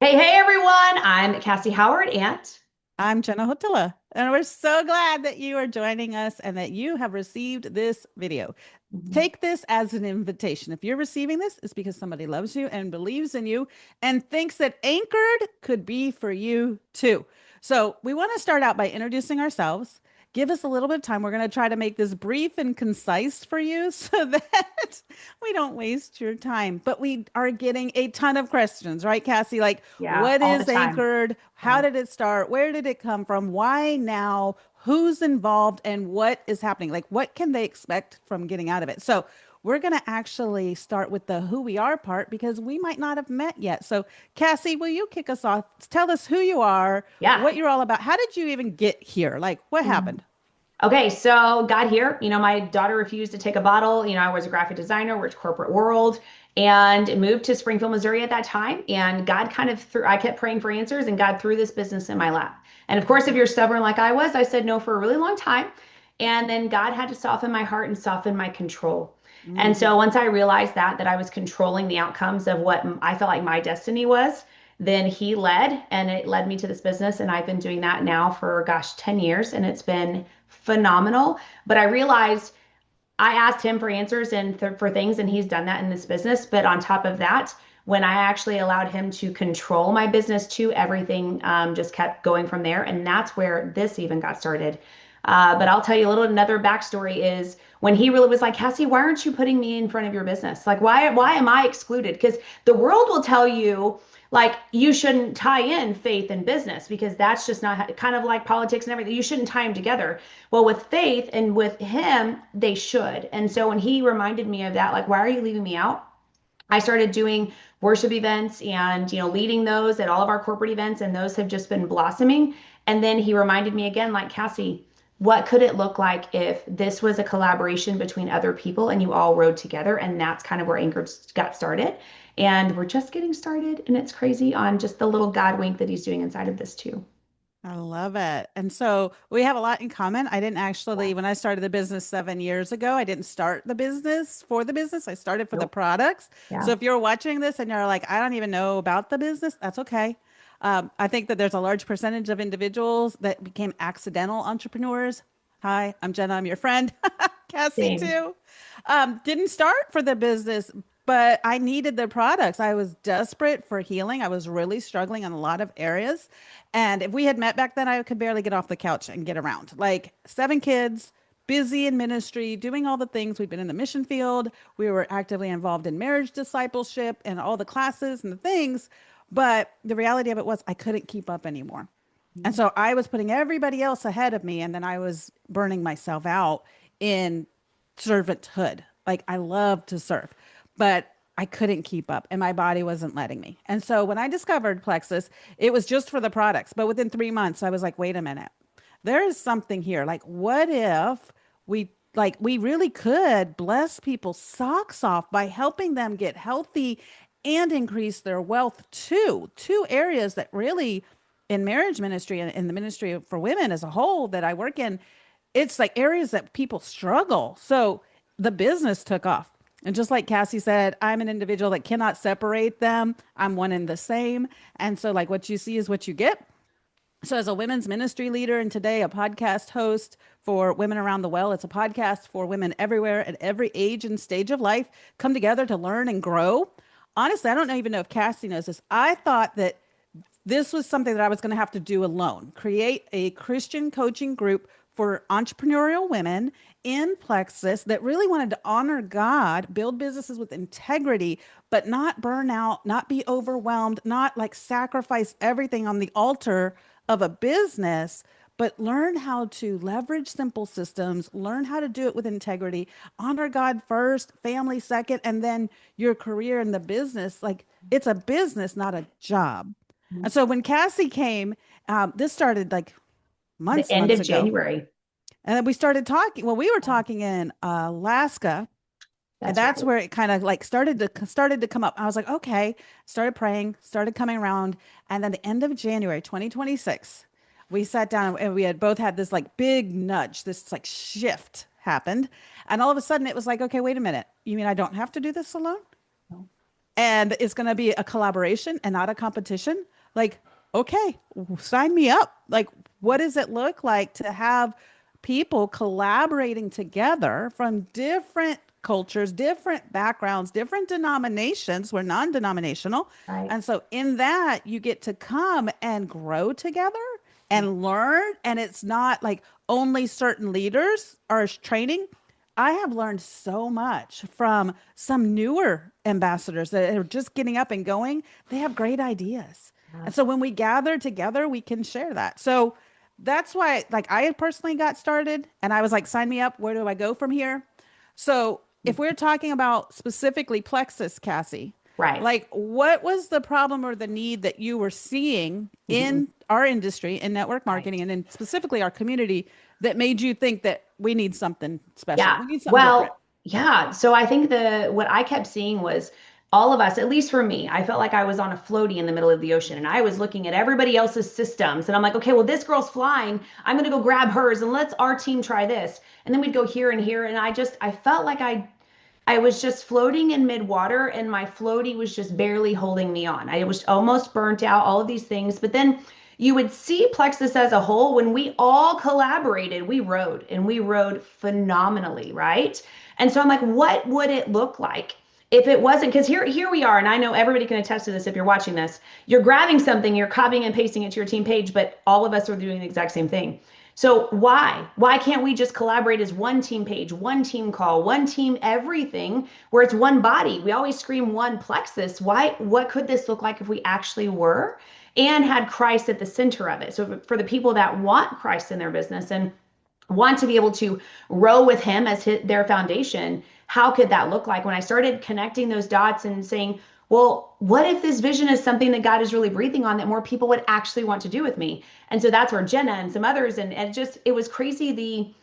Hey, everyone. I'm Cassie Howard, and I'm Jenna Hotilla, and we're so glad that you are joining us and that you have received this video. Mhm. Take this as an invitation. If you're receiving this, it's because somebody loves you and believes in you and thinks that Anchored could be for you too. So, we want to start out by introducing ourselves. Give us a little bit of time. We're going to try to make this brief and concise for you so that we don't waste your time. But we are getting a ton of questions, right, Cassie? Like, Yeah, what all the is time. Anchored? How Yeah. did it start? Where did it come from? Why now? Who's involved and what is happening? Like, what can they expect from getting out of it? So, we're going to actually start with the who we are part because we might not have met yet. So, Cassie, will you kick us off? Tell us who you are, Yeah. what you're all about. How did you even get here? Like, what Mhm. happened? Okay, so got here. My daughter refused to take a bottle. I was a graphic designer, worked corporate world, and moved to Springfield, Missouri at that time. And God kind of threw, I kept praying for answers, and God threw this business in my lap. And of course, if you're stubborn like I was, I said no for a really long time. And then God had to soften my heart and soften my control. And Hmm. so once I realized that I was controlling the outcomes of what I felt like my destiny was, then he led and it led me to this business. And I've been doing that now for, gosh, 10 years. And it's been phenomenal. But I realized I asked him for answers and for things, and he's done that in this business. But on top of that, when I actually allowed him to control my business too, everything just kept going from there. And that's where this even got started. But I'll tell you a little another backstory is when he really was like, Cassie, why aren't you putting me in front of your business? Like, why am I excluded? Because the world will tell you like you shouldn't tie in faith and business because that's just not kind of like politics and everything. You shouldn't tie them together. Well, with faith and with him, they should. And so when he reminded me of that, like, why are you leaving me out? I started doing worship events and, leading those at all of our corporate events, and those have just been blossoming. And then he reminded me again, like, Cassie, what could it look like if this was a collaboration between other people and you all rode together? And that's kind of where Anchor got started. And we're just getting started, and it's crazy on just the little God wink that he's doing inside of this too. I love it. And so we have a lot in common. I didn't actually, when I started the business 7 years ago, I didn't start the business for the business. I started for the Nope. products. So Yeah. if you're watching this and you're like, I don't even know about the business, that's okay. I think that there's a large percentage of individuals that became accidental entrepreneurs. Hi, I'm Jenna. I'm your friend. Cassie, Same. too. Didn't start for the business, but I needed the products. I was desperate for healing. I was really struggling in a lot of areas. And if we had met back then, I could barely get off the couch and get around. Like 7 kids, busy in ministry, doing all the things. We've been in the mission field. We were actively involved in marriage discipleship and all the classes and the things. But the reality of it was I couldn't keep up anymore. And so I was putting everybody else ahead of me, and then I was burning myself out in servanthood. Like I love to serve, but I couldn't keep up and my body wasn't letting me. And so when I discovered Plexus, it was just for the products. But within 3 months, I was like, wait a minute, there is something here. Like, what if we really could bless people's socks off by helping them get healthy and increase their wealth too? Two areas that really in marriage ministry and in the ministry for women as a whole that I work in, it's like areas that people struggle. So the business took off. And just like Cassie said, I'm an individual that cannot separate them. I'm one and the same. And so, like, what you see is what you get. So, as a women's ministry leader and today a podcast host for Women Around the Well, it's a podcast for women everywhere at every age and stage of life come together to learn and grow. Honestly, I don't even know if Cassie knows this. I thought that this was something that I was going to have to do alone, create a Christian coaching group for entrepreneurial women in Plexus that really wanted to honor God, build businesses with integrity, but not burn out, not be overwhelmed, not like sacrifice everything on the altar of a business, but learn how to leverage simple systems, learn how to do it with integrity, honor God first, family second, and then your career in the business. Like it's a business, not a job. And so when Cassie came, this started like The end months of ago. January. And then we started talking. Well, we were talking in Alaska, and That's that's right. where it kind of like started to come up. I was like, okay, started praying, started coming around, and then the end of January 2026, we sat down and we had both had this like big nudge, this like shift happened, and all of a sudden it was like, okay, wait a minute, you mean I don't have to do this alone? and it's going to be a collaboration and not a competition. Like, okay, sign me up. Like, what does it look like to have people collaborating together from different cultures, different backgrounds, different denominations? We're non-denominational. Right. And so in that, you get to come and grow together and learn. And it's not like only certain leaders are training. I have learned so much from some newer ambassadors that are just getting up and going. They have great ideas. Yeah. And so when we gather together, we can share that. So that's why, like, I personally got started and I was like, sign me up. Where do I go from here? So if we're talking about specifically Plexus, Cassie, Right. like what was the problem or the need that you were seeing Mhm. in our industry in network Right. marketing and in specifically our community that made you think that we need something special? Yeah. We need something different. Well, yeah. So I think the what I kept seeing was all of us, at least for me, I felt like I was on a floaty in the middle of the ocean and I was looking at everybody else's systems and I'm like, okay, well, this girl's flying. I'm gonna go grab hers and let's our team try this. And then we'd go here and here. And I felt like I was just floating in mid-water and my floaty was just barely holding me on. I was almost burnt out, all of these things. But then you would see Plexus as a whole when we all collaborated, we rode and we rode phenomenally, right? And so I'm like, what would it look like if it wasn't? Because here we are, and I know everybody can attest to this if you're watching this. You're grabbing something, you're copying and pasting it to your team page, but all of us are doing the exact same thing. So why? Why can't we just collaborate as one team page, one team call, one team everything where it's one body? We always scream one Plexus. Why? What could this look like if we actually were and had Christ at the center of it? So for the people that want Christ in their business and want to be able to row with him as their foundation, how could that look like? When I started connecting those dots and saying, well, what if this vision is something that God is really breathing on that more people would actually want to do with me? And so that's where Jenna and some others, and just it was crazy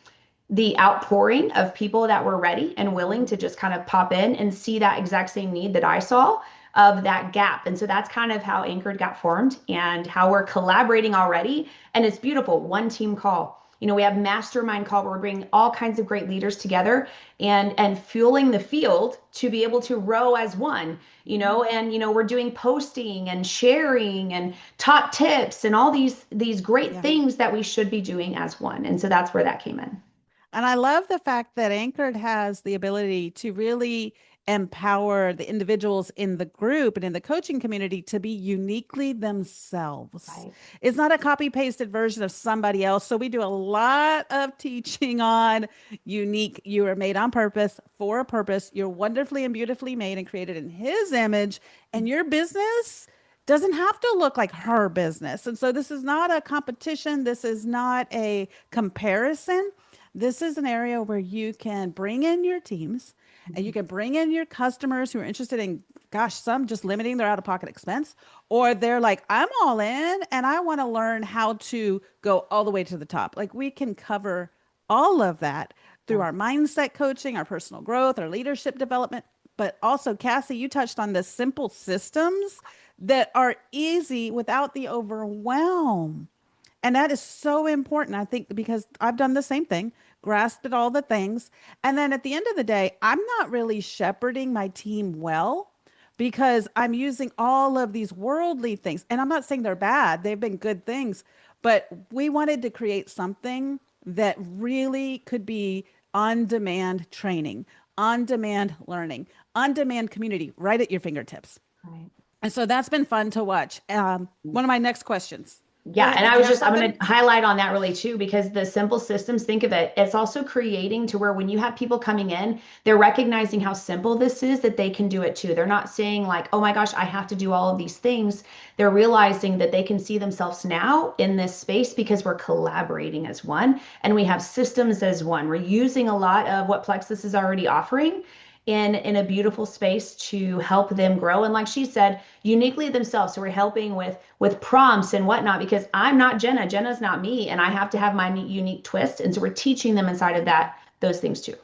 the outpouring of people that were ready and willing to just kind of pop in and see that exact same need that I saw of that gap. And so that's kind of how Anchored got formed and how we're collaborating already. And it's beautiful. One team call. We have mastermind call where we're bringing all kinds of great leaders together and fueling the field to be able to row as one, and we're doing posting and sharing and top tips and all these great Yeah. things that we should be doing as one. And so that's where that came in. And I love the fact that Anchored has the ability to really empower the individuals in the group and in the coaching community to be uniquely themselves. Right. It's not a copy pasted version of somebody else. So we do a lot of teaching on unique. You are made on purpose for a purpose. You're wonderfully and beautifully made and created in his image. And your business doesn't have to look like her business. And so this is not a competition. This is not a comparison. This is an area where you can bring in your teams and you can bring in your customers who are interested in, gosh, some just limiting their out of pocket expense, or they're like, I'm all in and I want to learn how to go all the way to the top. Like we can cover all of that through our mindset coaching, our personal growth, our leadership development. But also, Cassie, you touched on the simple systems that are easy without the overwhelm. And that is so important, I think, because I've done the same thing, grasped at all the things. And then at the end of the day, I'm not really shepherding my team well because I'm using all of these worldly things. And I'm not saying they're bad, they've been good things, but we wanted to create something that really could be on demand training, on demand learning, on demand community right at your fingertips. Right. And so that's been fun to watch. One of my next questions. Go Yeah, ahead. and Did you have I'm something? going to highlight on that really too, because the simple systems, think of it, it's also creating to where when you have people coming in, they're recognizing how simple this is, that they can do it too. They're not saying like, oh my gosh, I have to do all of these things. They're realizing that they can see themselves now in this space because we're collaborating as one and we have systems as one. We're using a lot of what Plexus is already offering in a beautiful space to help them grow, and like she said, uniquely themselves. So we're helping with prompts and whatnot, because I'm not Jenna's not me, and I have to have my unique twist, and so we're teaching them inside of that those things too.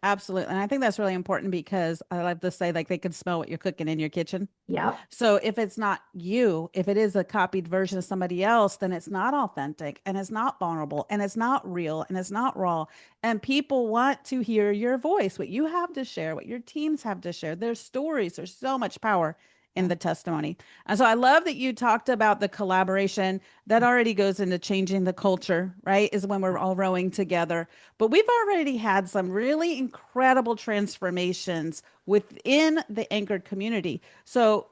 Absolutely. And I think that's really important because I love to say, like, they can smell what you're cooking in your kitchen. Yep. So if it's not you, if it is a copied version of somebody else, then it's not authentic and it's not vulnerable and it's not real and it's not raw. And people want to hear your voice, what you have to share, what your teams have to share. There's stories, there's so much power in Yeah. the testimony. And so I love that you talked about the collaboration that already goes into changing the culture, right? Is when we're all rowing together. But we've already had some really incredible transformations within the anchored community. So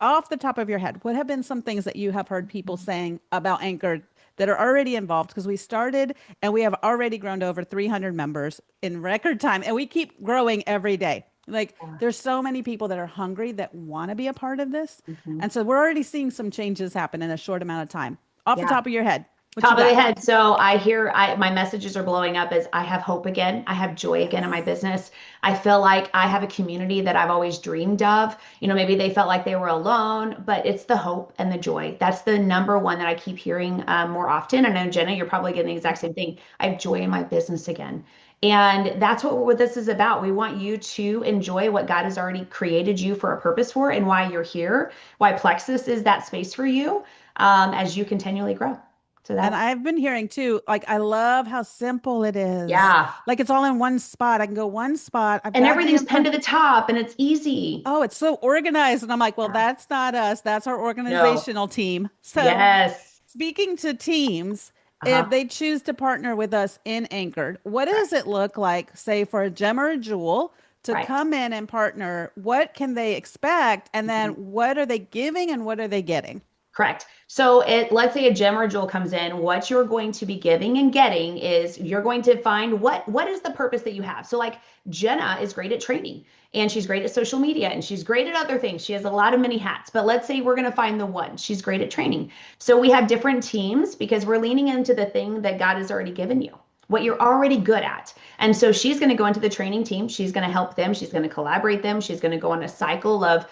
off the top of your head, what have been some things that you have heard people saying about Anchor that are already involved? Because we started and we have already grown to over 300 members in record time, and we keep growing every day. Like, Yeah. there's so many people that are hungry that want to be a part of this. Mhm. And so we're already seeing some changes happen in a short amount of time. Off the Yeah. top of your head, what you Top of the got? head. So I hear my messages are blowing up as I have hope again. I have joy again in my Yes. business. I feel like I have a community that I've always dreamed of. Maybe they felt like they were alone, but it's the hope and the joy. That's the number one that I keep hearing more often. And I know, Jenna, you're probably getting the exact same thing. I have joy in my business again. And that's what this is about. We want you to enjoy what God has already created you for a purpose for and why you're here, why Plexus is that space for you as you continually grow. So And that's, I've been hearing too, like, I love how simple it is. yeah. Like, it's all in one spot. I can go one spot. I've And got the everything's pinned info. to the top and it's easy. Oh, it's so organized. And I'm like, well, Yeah. that's not us. That's our No. organizational team. So, Yes. speaking to teams, if Uh-huh. they choose to partner with us in Anchored, what does Correct. it look like, say, for a Gem or a Jewel to Right. come in and partner? What can they expect? And then Mhm. what are they giving and what are they getting? Correct. So let's say a gem or jewel comes in, what you're going to be giving and getting is you're going to find what is the purpose that you have. So like Jenna is great at training and she's great at social media and she's great at other things. She has a lot of many hats, but let's say we're going to find the one. She's great at training. So we have different teams because we're leaning into the thing that God has already given you, what you're already good at. And so she's going to go into the training team. She's going to help them. She's going to collaborate them. She's going to go on a cycle of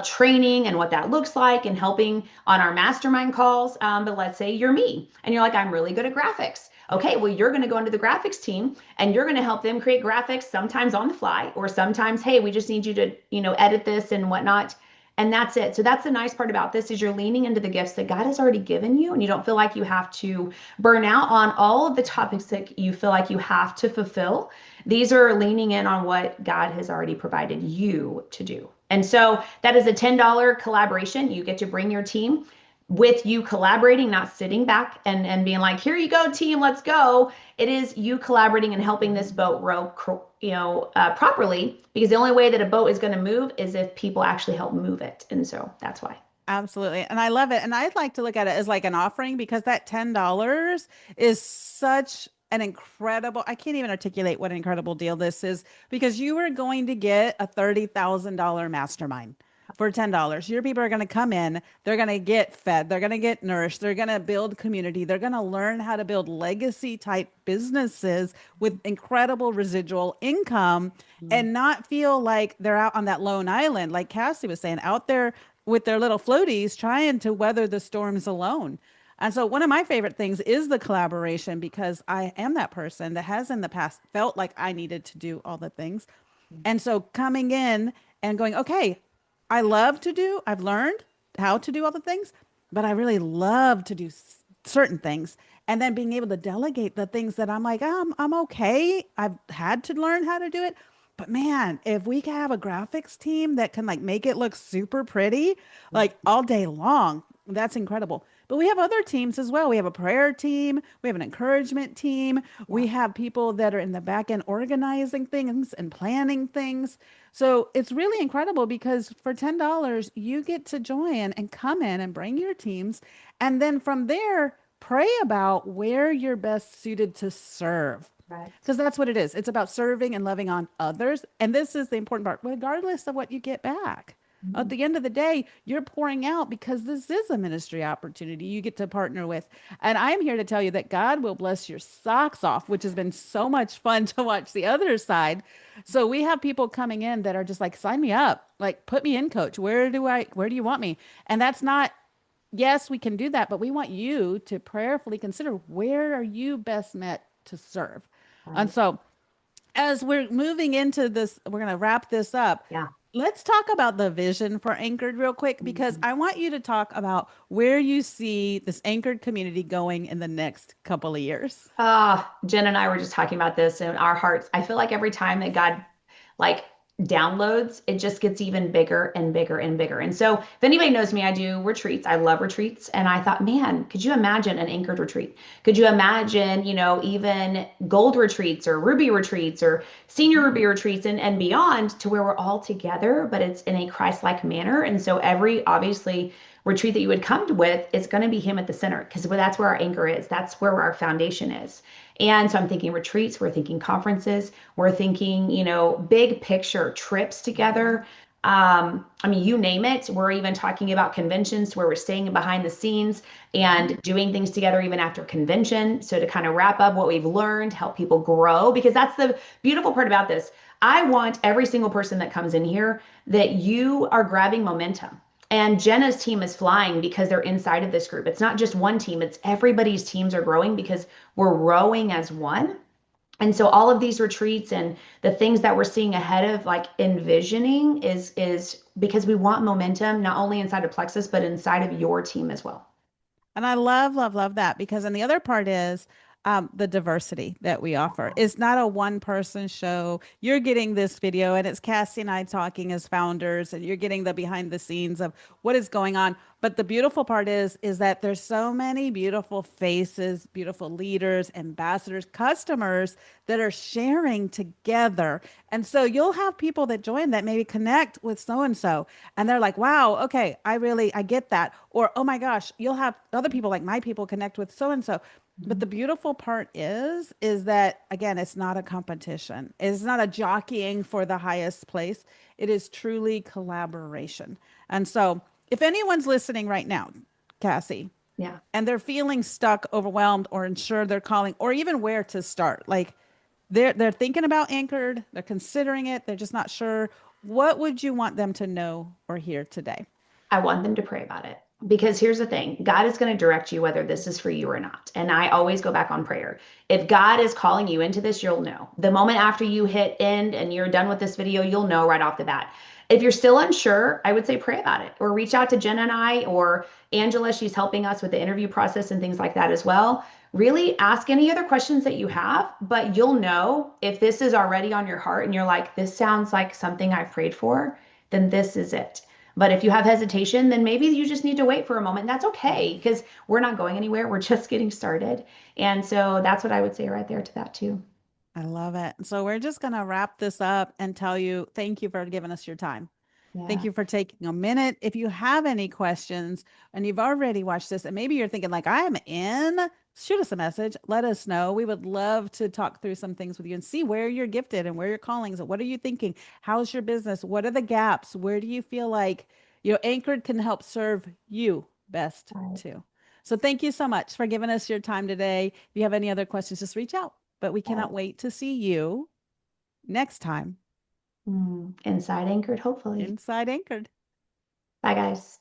training and what that looks like and helping on our mastermind calls. But let's say you're me and you're like, I'm really good at graphics. Okay, well, you're going to go into the graphics team and you're going to help them create graphics sometimes on the fly or sometimes, hey, we just need you to, edit this and whatnot. And that's it. So that's the nice part about this is you're leaning into the gifts that God has already given you and you don't feel like you have to burn out on all of the topics that you feel like you have to fulfill. These are leaning in on what God has already provided you to do. And so that is a $10 collaboration. You get to bring your team with you collaborating, not sitting back and being like, here you go, team, let's go. It is you collaborating and helping this boat row, properly, because the only way that a boat is going to move is if people actually help move it. And so that's why. Absolutely. And I love it. And I'd like to look at it as like an offering because that $10 is such an incredible, I can't even articulate what an incredible deal this is because you are going to get a $30,000 mastermind for $10. Your people are going to come in, they're going to get fed, they're going to get nourished, they're going to build community, they're going to learn how to build legacy type businesses with incredible residual income Mhm. and not feel like they're out on that lone island, like Cassie was saying, out there with their little floaties trying to weather the storms alone. And so one of my favorite things is the collaboration because I am that person that has in the past felt like I needed to do all the things. And so coming in and going, okay, I've learned how to do all the things, but I really love to do certain things. And then being able to delegate the things that I'm like, I'm okay. I've had to learn how to do it. But man, if we can have a graphics team that can like make it look super pretty, like all day long, that's incredible. But we have other teams as well. We have a prayer team, we have an encouragement team, Yeah. we have people that are in the back end organizing things and planning things. So it's really incredible because for $10, you get to join and come in and bring your teams. And then from there, pray about where you're best suited to serve. Right. Because that's what it is. It's about serving and loving on others. And this is the important part, regardless of what you get back. At Mhm. the end of the day, you're pouring out because this is a ministry opportunity you get to partner with. And I'm here to tell you that God will bless your socks off, which has been so much fun to watch the other side. So we have people coming in that are just like, sign me up, like put me in, coach. Where do you want me? And that's not, yes, we can do that, but we want you to prayerfully consider where are you best met to serve. And Right. so As we're moving into this, we're going to wrap this up. Yeah. Let's talk about the vision for Anchored real quick, because I want you to talk about where you see this Anchored community going in the next couple of years. Jen and I were just talking about this in our hearts. I feel like every time that God like downloads, it just gets even bigger and bigger and bigger. And so, if anybody knows me, I do retreats. I love retreats. And I thought, man, could you imagine an anchored retreat? Could you imagine, even gold retreats or ruby retreats or senior ruby retreats and beyond to where we're all together, but it's in a Christ-like manner. And so, every obviously retreat that you would come with is going to be Him at the center because that's where our anchor is. That's where our foundation is. And so I'm thinking retreats, we're thinking conferences, we're thinking, big picture trips together. I mean, you name it. We're even talking about conventions where we're staying behind the scenes and doing things together even after convention. So to kind of wrap up what we've learned, help people grow, because that's the beautiful part about this. I want every single person that comes in here that you are grabbing momentum. And Jenna's team is flying because they're inside of this group. It's not just one team, it's everybody's teams are growing because we're rowing as one. And so all of these retreats and the things that we're seeing ahead of like envisioning is because we want momentum not only inside of Plexus but inside of your team as well. And I love, love, love that, because, and the other part is the diversity that we offer. It's not a one person show. You're getting this video, and it's Cassie and I talking as founders, and you're getting the behind the scenes of what is going on. But the beautiful part is that there's so many beautiful faces, beautiful leaders, ambassadors, customers that are sharing together. And so you'll have people that join that maybe connect with so and so, and they're like, wow, okay, I get that. Or, oh my gosh, you'll have other people like my people connect with so and so. But the beautiful part is that again, it's not a competition. It's not a jockeying for the highest place. It is truly collaboration. And so if anyone's listening right now, Cassie, Yeah. and they're feeling stuck, overwhelmed, or unsure they're calling, or even where to start, like they're thinking about Anchored, they're considering it, they're just not sure, what would you want them to know or hear today? I want them to pray about it. Because here's the thing, God is going to direct you whether this is for you or not. And I always go back on prayer. If God is calling you into this, you'll know. The moment after you hit end and you're done with this video, you'll know right off the bat. If you're still unsure, I would say pray about it or reach out to Jen and I or Angela. She's helping us with the interview process and things like that as well. Really ask any other questions that you have, but you'll know if this is already on your heart and you're like, this sounds like something I've prayed for, then this is it. But if you have hesitation, then maybe you just need to wait for a moment. And that's okay because we're not going anywhere. We're just getting started. And so that's what I would say right there to that too. I love it. So we're just going to wrap this up and tell you thank you for giving us your time. Thank Yeah. you for taking a minute. If you have any questions and you've already watched this and maybe you're thinking like I'm in, shoot us a message. Let us know. We would love to talk through some things with you and see where you're gifted and where your callings. What are you thinking? How's your business? What are the gaps? Where do you feel like, Anchored can help serve you best Right. too. So thank you so much for giving us your time today. If you have any other questions, just reach out. But we cannot Yes. wait to see you next time Inside anchored, hopefully. inside Anchored. Bye, guys.